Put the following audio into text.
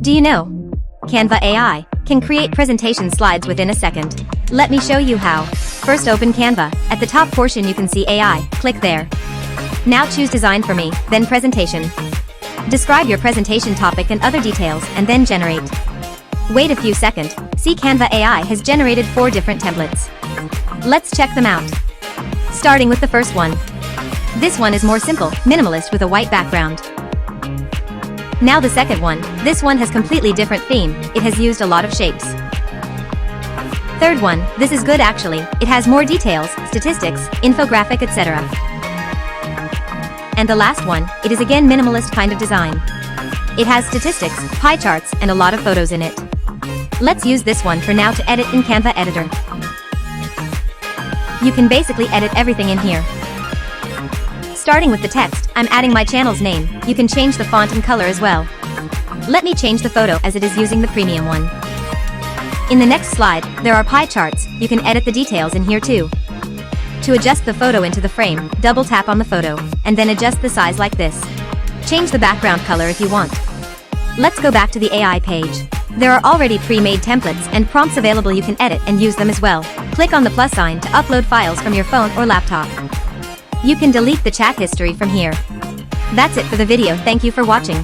Do you know? Canva AI can create presentation slides within a second. Let me show you how. First, open Canva. At the top portion you can see AI. Click there. Now choose Design for me, then Presentation. Describe your presentation topic and other details, and then Generate. Wait a few seconds. See, Canva AI has generated 4 different templates. Let's check them out. Starting with the first one. This one is more simple, minimalist with a white background. Now the second one. This one has completely different theme. It has used a lot of shapes. Third one. This is good actually. It has more details, statistics, infographic, etc. And the last one. It is again minimalist kind of design. It has statistics, pie charts, and a lot of photos in it. Let's use this one for now to edit in Canva editor. You can basically edit everything in here. Starting with the text, I'm adding my channel's name. You can change the font and color as well. Let me change the photo as it is using the premium one. In the next slide, there are pie charts. You can edit the details in here too. To adjust the photo into the frame, double tap on the photo, and then adjust the size like this. Change the background color if you want. Let's go back to the AI page. There are already pre-made templates and prompts available. You can edit and use them as well. Click on the plus sign to upload files from your phone or laptop. You can delete the chat history from here. That's it for the video. Thank you for watching.